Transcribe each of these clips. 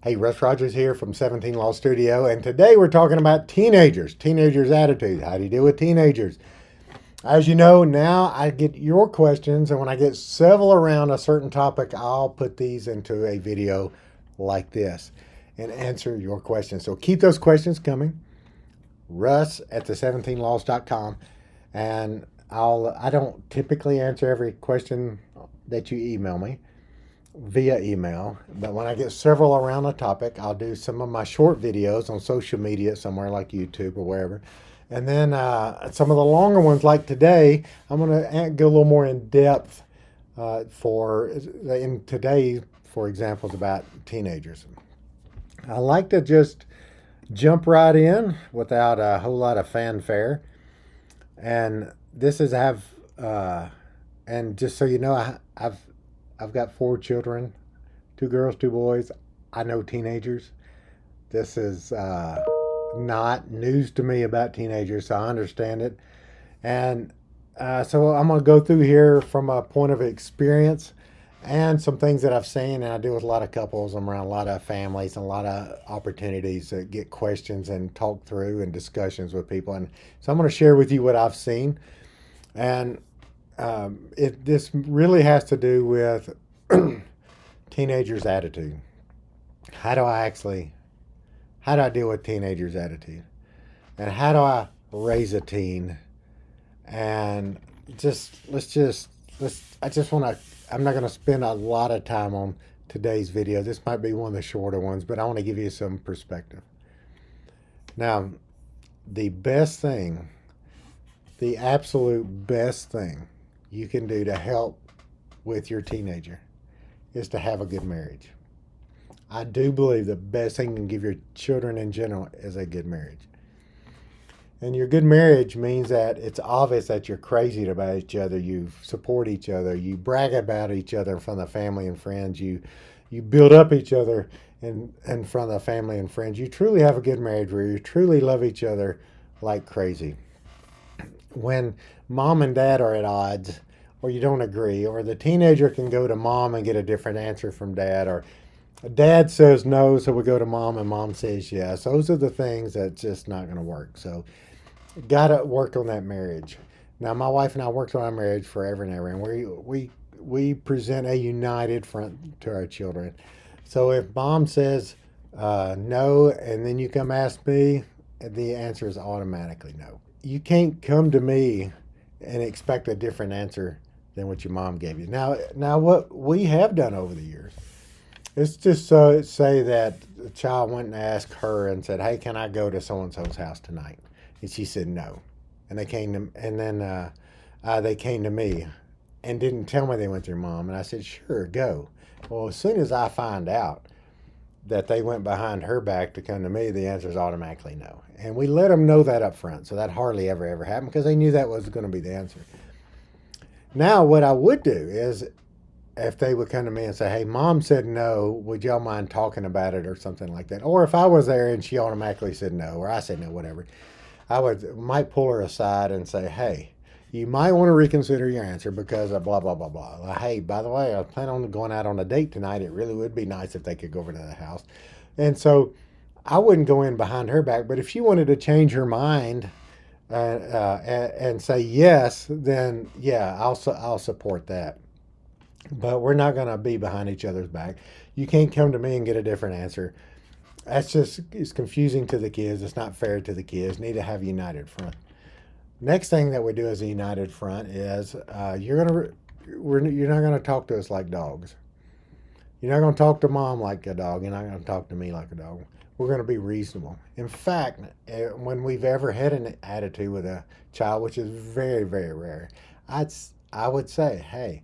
Hey, Russ Rogers here from 17 Law Studio, and today we're talking about teenagers' attitudes. How do you deal with teenagers? As you know, now I get your questions, and when I get several around a certain topic, I'll put these into a video like this and answer your questions. So keep those questions coming. Russ at the17laws.com, and I don't typically answer every question that you email me via email, but when I get several around a topic, I'll do some of my short videos on social media, somewhere like YouTube or wherever. And then some of the longer ones, like today, I'm going to go a little more in depth in today, for examples about teenagers. I like to just jump right in without a whole lot of fanfare. And this is have, and just so you know, I've got four children, two girls, two boys. I know teenagers. This is not news to me about teenagers, so I understand it. And so I'm going to go through here from a point of experience and some things that I've seen. And I deal with a lot of couples. I'm around a lot of families and a lot of opportunities to get questions and talk through and discussions with people. And so I'm going to share with you what I've seen. And this really has to do with teenagers' attitude. How do I actually, how do I deal with teenagers' attitude? And how do I raise a teen? And I just want to, I'm not going to spend a lot of time on today's video. This might be one of the shorter ones, but I want to give you some perspective. Now, the best thing, the absolute best thing you can do to help with your teenager is to have a good marriage. I do believe the best thing you can give your children in general is a good marriage. And your good marriage means that it's obvious that you're crazy about each other. You support each other. You brag about each other in front of family and friends. You build up each other in front of family and friends. You truly have a good marriage where you truly love each other like crazy. When mom and dad are at odds, or you don't agree, or the teenager can go to mom and get a different answer from dad, or dad says no, so we go to mom and mom says yes. Those are the things that's just not going to work. So, got to work on that marriage. Now, my wife and I worked on our marriage forever and ever, and we present a united front to our children. So if mom says no, and then you come ask me, the answer is automatically no. You can't come to me and expect a different answer than what your mom gave you. Now what we have done over the years is just say that the child went and asked her and said, "Hey, can I go to so and so's house tonight?" And she said no, and they came to me and didn't tell me they went to your mom, and I said, "Sure, go." Well, as soon as I find out that they went behind her back to come to me, the answer is automatically no. And we let them know that up front, so that hardly ever happened because they knew that was going to be the answer. Now, what I would do is if they would come to me and say, "Hey, mom said no, would y'all mind talking about it," or something like that. Or if I was there and she automatically said no, or I said no, whatever, might pull her aside and say, "Hey, you might want to reconsider your answer because of blah blah blah blah. Like, hey, by the way, I plan on going out on a date tonight. It really would be nice if they could go over to the house." And so I wouldn't go in behind her back, but if she wanted to change her mind and say yes, then yeah, I'll support that. But we're not going to be behind each other's back. You can't come to me and get a different answer. It's confusing to the kids. It's not fair to the kids. Need to have a united front. Next thing that we do as a united front is you're not gonna talk to us like dogs. You're not gonna talk to mom like a dog. You're not gonna talk to me like a dog. We're gonna be reasonable. In fact, when we've ever had an attitude with a child, which is very rare, I'd I would say, "Hey,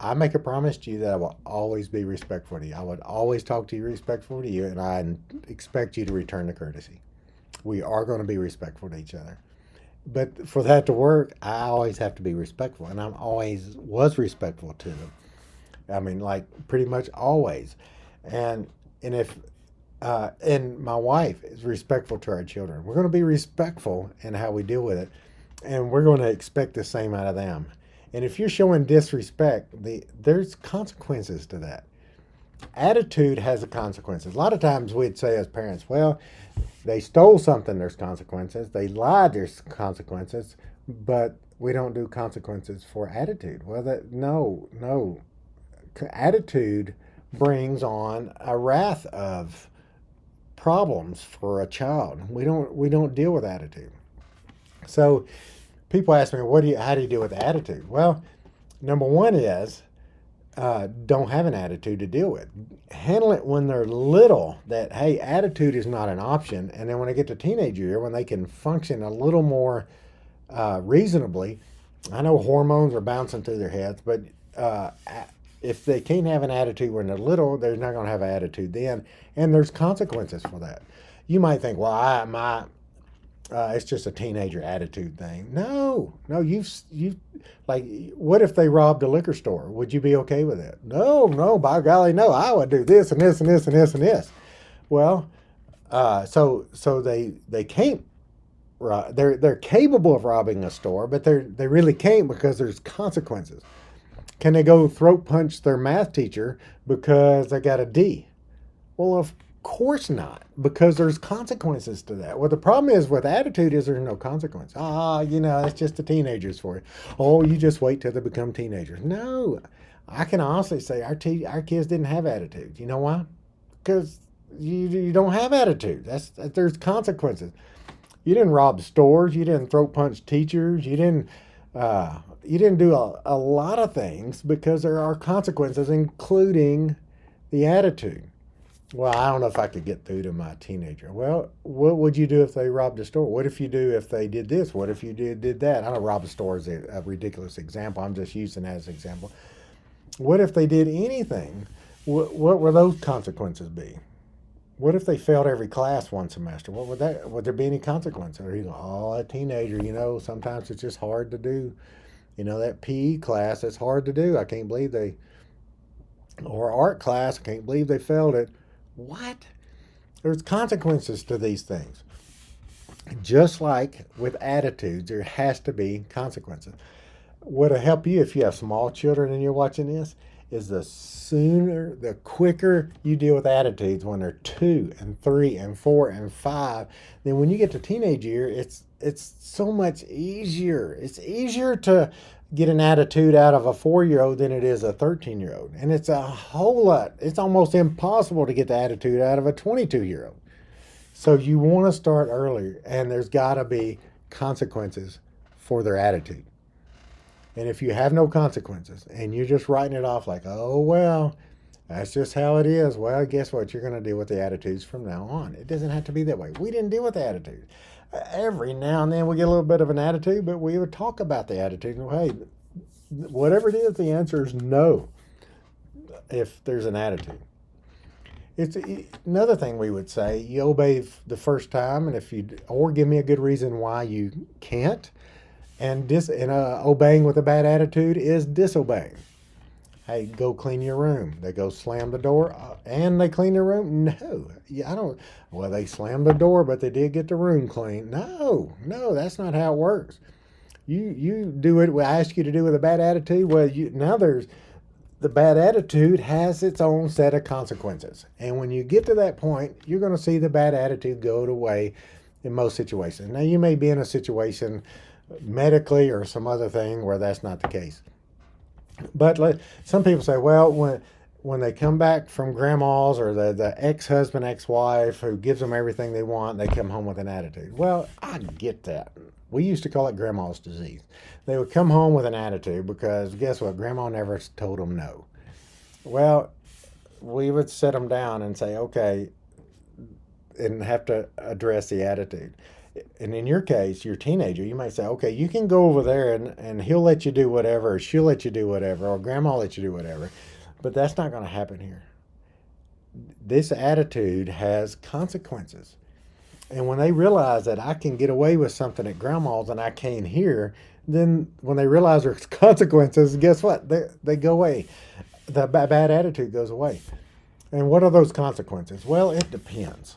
I make a promise to you that I will always be respectful to you. I would always talk to you respectful to you, and I expect you to return the courtesy. We are going to be respectful to each other." But for that to work, I always have to be respectful, and I'm always was respectful to them. I mean, like pretty much always, and if and my wife is respectful to our children. We're going to be respectful in how we deal with it, and we're going to expect the same out of them. And if you're showing disrespect, there's consequences to that. Attitude has the consequences. A lot of times we'd say as parents, well, they stole something, there's consequences. They lied, there's consequences. But we don't do consequences for attitude. Well, no. Attitude brings on a wrath of problems for a child. We don't deal with attitude. So people ask me, how do you deal with attitude? Well, number one is don't have an attitude to deal with. Handle it when they're little. That hey, attitude is not an option, and then when they get to teenage year, when they can function a little more reasonably. I know hormones are bouncing through their heads, but uh, if they can't have an attitude when they're little, they're not going to have an attitude then, and there's consequences for that. You might think, well, it's just a teenager attitude thing. No, no, you like, what if they robbed a liquor store? Would you be okay with it? No, no, by golly, no. I would do this and this and this and this and this. Well, so they can't. They're capable of robbing a store, but they really can't because there's consequences. Can they go throat punch their math teacher because they got a D? Well, of course not, because there's consequences to that. Well, the problem is with attitude is there's no consequence. It's just the teenagers for you. Oh, you just wait till they become teenagers. No, I can honestly say our kids didn't have attitude. You know why? Because you don't have attitude. There's consequences. You didn't rob stores. You didn't throat punch teachers. You didn't do a lot of things because there are consequences, including the attitude. Well, I don't know if I could get through to my teenager. Well, what would you do if they robbed a store? What if you do if they did this? What if you did that? I know rob a store is a ridiculous example. I'm just using that as an example. What if they did anything? What would those consequences be? What if they failed every class one semester? Would there be any consequence? Or you go, oh, a teenager, sometimes it's just hard to do. That PE class, it's hard to do. I can't believe or art class, I can't believe they failed it. What? There's consequences to these things. Just like with attitudes, there has to be consequences. What'll help you if you have small children and you're watching this is the quicker you deal with attitudes when they're 2 and 3 and 4 and 5. Then when you get to teenage year, it's so much easier. It's easier to get an attitude out of a 4-year-old than it is a 13-year-old. And it's a whole lot. It's almost impossible to get the attitude out of a 22-year-old. So you want to start earlier, and there's got to be consequences for their attitude. And if you have no consequences and you're just writing it off like, oh, well, that's just how it is. Well, guess what? You're going to deal with the attitudes from now on. It doesn't have to be that way. We didn't deal with the attitude. Every now and then we get a little bit of an attitude, but we would talk about the attitude. And, hey, whatever it is, the answer is no if there's an attitude. It's another thing we would say, you obey the first time, or give me a good reason why you can't. And obeying with a bad attitude is disobeying. Hey, go clean your room. They go slam the door and they clean their room. No, I don't. Well, they slammed the door, but they did get the room clean. No, that's not how it works. You do it. I ask you to do with a bad attitude. Well, there's the bad attitude has its own set of consequences, and when you get to that point, you're going to see the bad attitude go away in most situations. Now, you may be in a situation medically or some other thing where that's not the case. But some people say, well, when they come back from grandma's or the ex-husband, ex-wife who gives them everything they want, they come home with an attitude. Well, I get that. We used to call it grandma's disease. They would come home with an attitude because guess what? Grandma never told them no. Well, we would sit them down and say, okay, and have to address the attitude. And in your case, your teenager, you might say, okay, you can go over there and he'll let you do whatever, or she'll let you do whatever, or grandma will let you do whatever. But that's not going to happen here. This attitude has consequences. And when they realize that I can get away with something at grandma's and I can't here, then when they realize there's consequences, guess what? They go away. The bad attitude goes away. And what are those consequences? Well, it depends.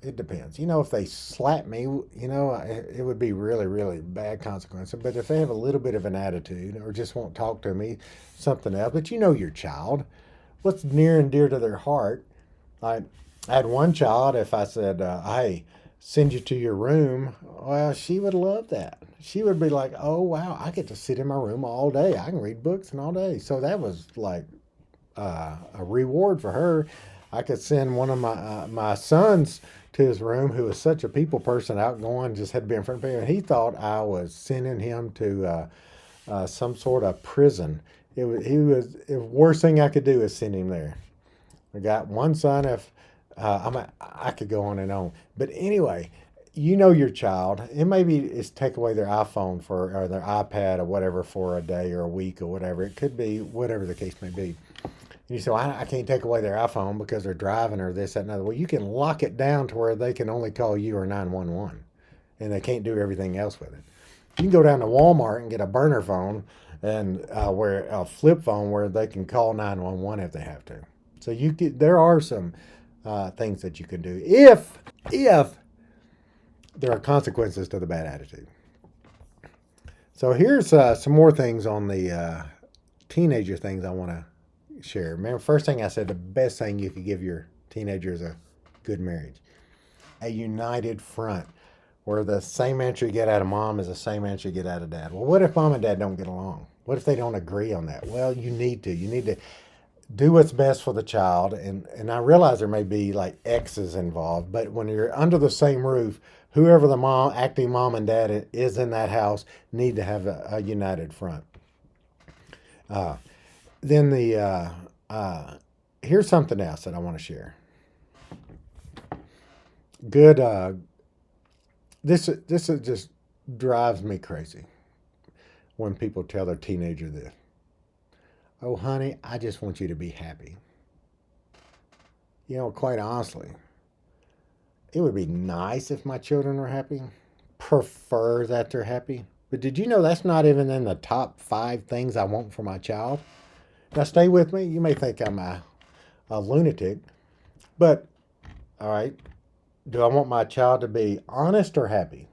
It depends. If they slap me, it would be really, really bad consequences. But if they have a little bit of an attitude or just won't talk to me, something else. But your child. what's near and dear to their heart. I had one child, if I said, hey, send you to your room, well, she would love that. She would be like, oh, wow, I get to sit in my room all day. I can read books and all day. So that was like a reward for her. I could send one of my sons to his room, who was such a people person, outgoing, just had to be in front of me. And he thought I was sending him to some sort of prison. The worst thing I could do is send him there. I got one son. If I could go on and on, but anyway, you know your child. It maybe is take away their iPhone for or their iPad or whatever for a day or a week or whatever. It could be whatever the case may be. And you say, well, I can't take away their iPhone because they're driving or this, that, and other. Well, you can lock it down to where they can only call you or 911 and they can't do everything else with it. You can go down to Walmart and get a burner phone and where a flip phone where they can call 911 if they have to. So there are some things that you can do if there are consequences to the bad attitude. So here's some more things on the teenager things I want to share. Remember, first thing I said, the best thing you could give your teenager is a good marriage, a united front, where the same answer you get out of mom is the same answer you get out of dad. Well, what if mom and dad don't get along? What if they don't agree on that? Well, you need to do what's best for the child. And I realize there may be like exes involved, but when you're under the same roof, whoever the acting mom and dad is in that house need to have a united front. Then here's something else that I want to share. Good. This just drives me crazy when people tell their teenager this. Oh, honey, I just want you to be happy. You know, quite honestly, it would be nice if my children were happy. Prefer that they're happy. But did you know that's not even in the top 5 things I want for my child? Now, stay with me. You may think I'm a lunatic, but all right. Do I want my child to be honest or happy?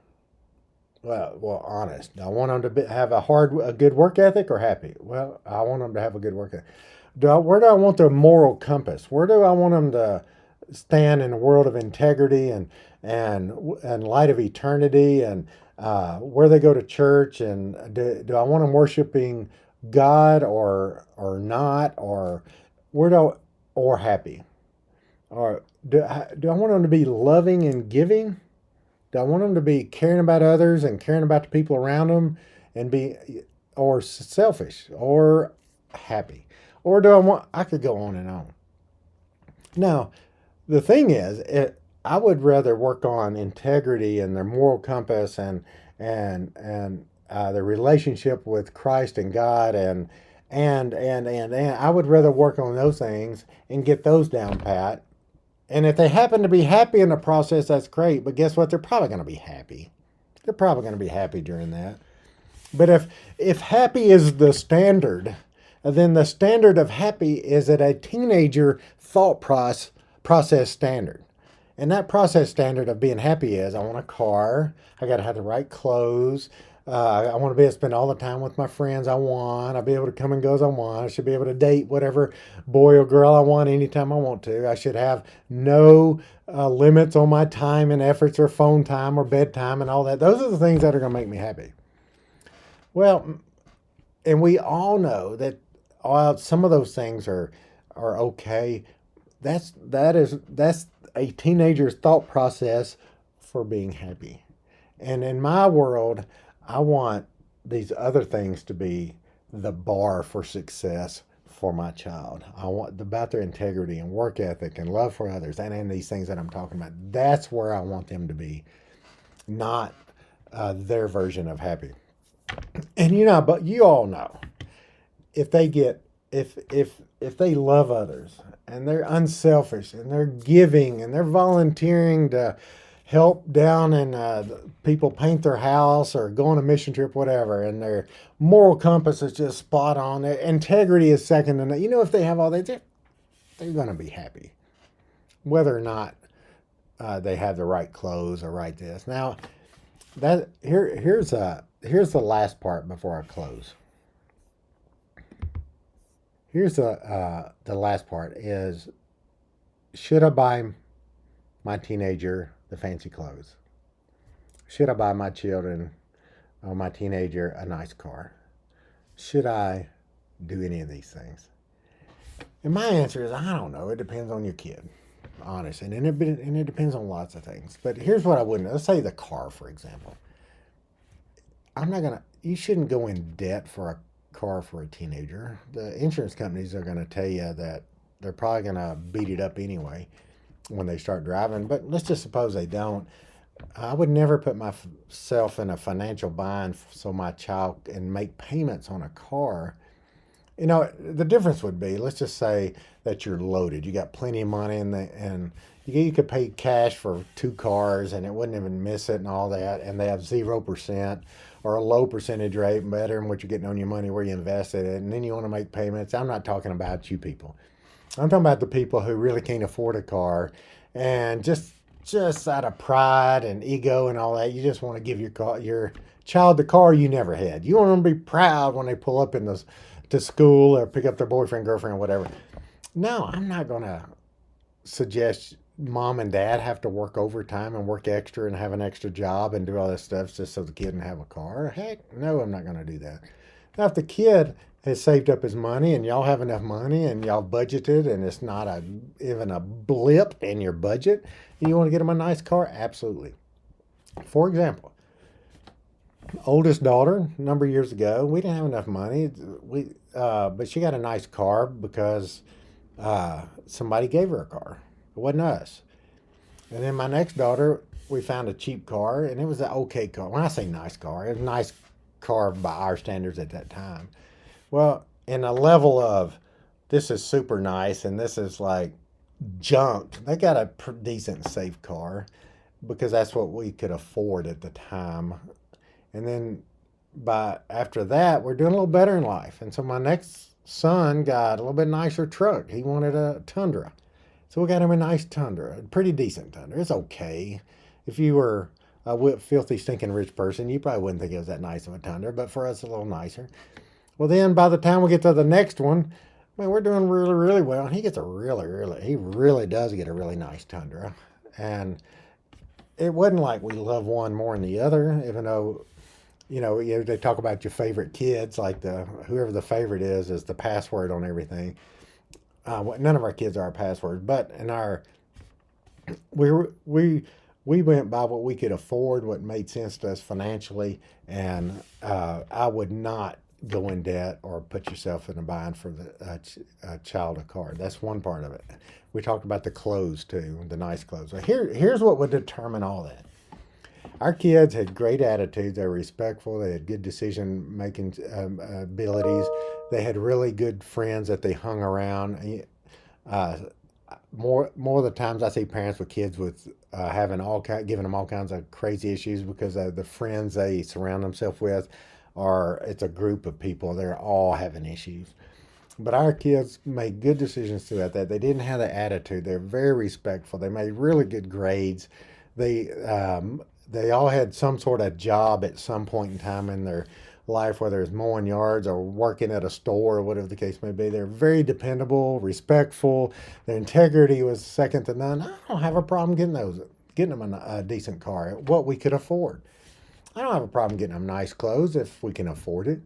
Well, honest. Do I want them to have a good work ethic or happy? Well, I want them to have a good work ethic. Where do I want their moral compass? Where do I want them to stand in a world of integrity and light of eternity, and where they go to church, and do I want them worshiping God or not, or or happy, or do I want them to be loving and giving? Do I want them to be caring about others and caring about the people around them and or selfish or happy? Or I could go on and on. Now, the thing is, I would rather work on integrity and their moral compass and their relationship with Christ and God and I would rather work on those things and get those down pat. And if they happen to be happy in the process, that's great. But guess what? They're probably going to be happy. They're probably going to be happy during that. But if happy is the standard, then the standard of happy is at a teenager thought process standard. And that process standard of being happy is, I want a car, I got to have the right clothes, I want to be able to spend all the time with my friends I want. I'll be able to come and go as I want. I should be able to date whatever boy or girl I want anytime I want to. I should have no limits on my time and efforts or phone time or bedtime and all that. Those are the things that are going to make me happy. Well, and we all know that some of those things are okay. That's a teenager's thought process for being happy. And in my world, I want these other things to be the bar for success for my child. I want about their integrity and work ethic and love for others and these things that I'm talking about. That's where I want them to be, not their version of happy. And but you all know, if they love others and they're unselfish and they're giving and they're volunteering to help down and people paint their house or go on a mission trip, whatever, and their moral compass is just spot on. Their integrity is second to none. If they have all that, they're going to be happy, whether or not they have the right clothes or right this. Now, here's the last part before I close. Here's the last part is, should I buy my teenager the fancy clothes? Should I buy my children or my teenager a nice car? Should I do any of these things? And my answer is, I don't know. It depends on your kid, honest, and it depends on lots of things. But here's what I wouldn't. Let's say the car, for example. I'm not gonna. You shouldn't go in debt for a car for a teenager. The insurance companies are gonna tell you that they're probably gonna beat it up anyway when they start driving. But let's just suppose they don't. I would never put myself in a financial bind so my child can make payments on a car. The difference would be, let's just say that you're loaded. You got plenty of money, and you could pay cash for two cars, and it wouldn't even miss it and all that. And they have 0% or a low percentage rate, better than what you're getting on your money where you invested it. And then you want to make payments. I'm not talking about you people. I'm talking about the people who really can't afford a car, and just out of pride and ego and all that, you just want to give your child the car you never had. You want them to be proud when they pull up to school or pick up their boyfriend, girlfriend, whatever. No, I'm not going to suggest mom and dad have to work overtime and work extra and have an extra job and do all this stuff just so the kid can have a car. Heck, no, I'm not going to do that. Now, if the kid has saved up his money and y'all have enough money and y'all budgeted and it's not even a blip in your budget, and you want to get them a nice car, absolutely. For example, oldest daughter, a number of years ago, we didn't have enough money. But she got a nice car because somebody gave her a car. It wasn't us. And then my next daughter, we found a cheap car, and it was an okay car. When I say nice car, it was a nice car by our standards at that time. Well, in a level of this is super nice and this is like junk, they got a decent, safe car because that's what we could afford at the time. And then by after that, we're doing a little better in life. And so my next son got a little bit nicer truck. He wanted a Tundra. So we got him a nice Tundra, a pretty decent Tundra. It's okay. If you were a filthy, stinking rich person, you probably wouldn't think it was that nice of a Tundra, but for us, a little nicer. Well, then by the time we get to the next one, man, we're doing really, really well. And he gets he really does get a really nice Tundra. And it wasn't like we love one more than the other, even though they talk about your favorite kids, like whoever the favorite is the password on everything. None of our kids are our passwords, but in our we we we went by what we could afford, what made sense to us financially, and I would not go in debt or put yourself in a bind for the child a car. That's one part of it. We talked about the clothes too, the nice clothes. So here's what would determine all that. Our kids had great attitudes. They were respectful. They had good decision making abilities. They had really good friends that they hung around. Uh, more of the times I see parents with kids with giving them all kinds of crazy issues because of the friends they surround themselves with, or it's a group of people. They're all having issues. But our kids made good decisions throughout that. They didn't have the attitude. They're very respectful. They made really good grades. They they all had some sort of job at some point in time in their life, whether it's mowing yards or working at a store or whatever the case may be. They're very dependable, respectful. Their integrity was second to none. I don't have a problem getting them a decent car, what we could afford. I don't have a problem getting them nice clothes if we can afford it.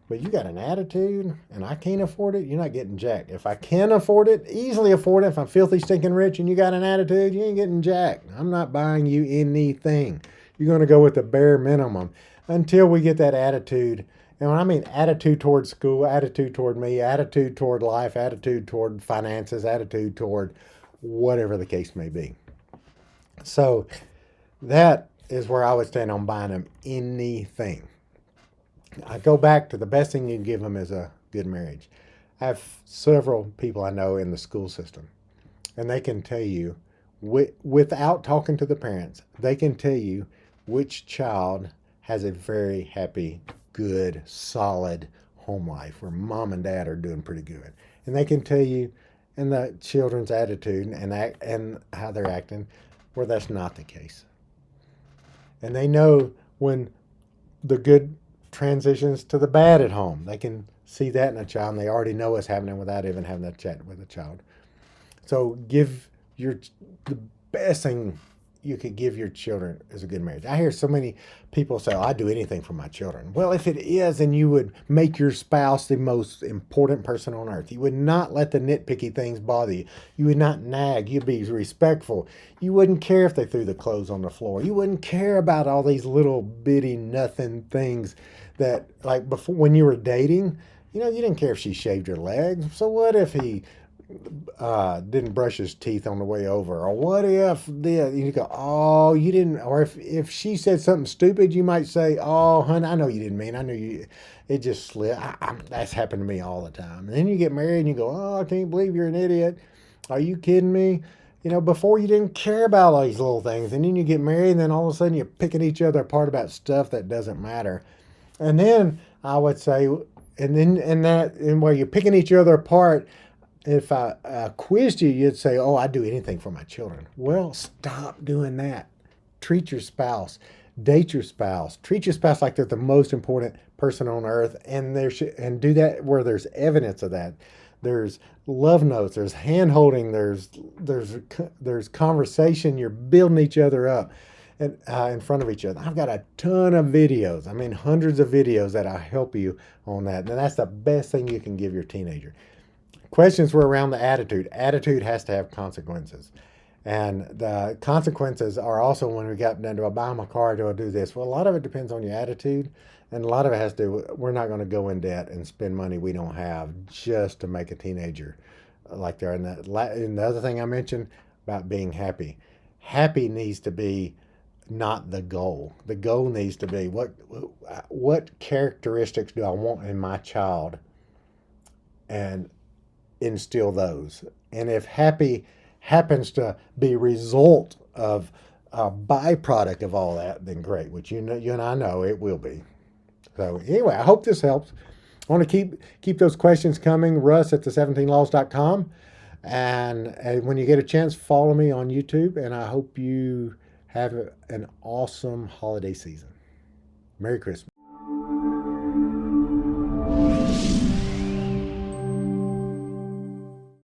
But you got an attitude and I can't afford it, you're not getting jack. If I can afford it, easily afford it, if I'm filthy, stinking rich and you got an attitude, you ain't getting jack. I'm not buying you anything. You're going to go with the bare minimum until we get that attitude. And when I mean attitude toward school, attitude toward me, attitude toward life, attitude toward finances, attitude toward whatever the case may be. So that is where I would stand on buying them anything. I go back to the best thing you can give them is a good marriage. I have several people I know in the school system, and they can tell you, without talking to the parents, they can tell you which child has a very happy, good, solid home life where mom and dad are doing pretty good. And they can tell you in the children's attitude and how they're acting where that's not the case. And they know when the good transitions to the bad at home. see that in a child, and they already know what's happening without even having that chat with a child. So give your the best thing you could give your children is a good marriage. I hear so many people say, oh, "I do anything for my children." Well, if it is, then you would make your spouse the most important person on earth. You would not let the nitpicky things bother you. You would not nag. You'd be respectful. You wouldn't care if they threw the clothes on the floor. You wouldn't care about all these little bitty nothing things that, like before when you were dating, you didn't care if she shaved her legs. So what if he didn't brush his teeth on the way over? Or what if you go, oh, you didn't, or if she said something stupid, you might say, oh, honey, I know you didn't mean, I knew you, it just slipped. That's happened to me all the time. And then you get married and you go, oh, I can't believe you're an idiot. Are you kidding me? Before you didn't care about all these little things. And then you get married and then all of a sudden you're picking each other apart about stuff that doesn't matter. And then I would say, and where you're picking each other apart, if I quizzed you, you'd say, oh, I'd do anything for my children. Well, stop doing that. Treat your spouse, date your spouse, treat your spouse like they're the most important person on earth, and and do that where there's evidence of that. There's love notes, there's hand holding, there's conversation. You're building each other up and in front of each other. I've got a ton of videos. I mean, hundreds of videos that'll help you on that. And that's the best thing you can give your teenager. Questions were around the attitude. Attitude has to have consequences. And the consequences are also when we got down, do I buy them a car? Do I do this? Well, a lot of it depends on your attitude. And a lot of it has to do with, we're not going to go in debt and spend money we don't have just to make a teenager like they're. And the other thing I mentioned about being happy. Happy needs to be not the goal. The goal needs to be what characteristics do I want in my child, and instill those. And if happy happens to be a result of a byproduct of all that, then great. Which you and I know it will be. So anyway, I hope this helps. I want to keep those questions coming. Russ at the17laws.com. And when you get a chance, follow me on YouTube. And I hope you have an awesome holiday season. Merry Christmas.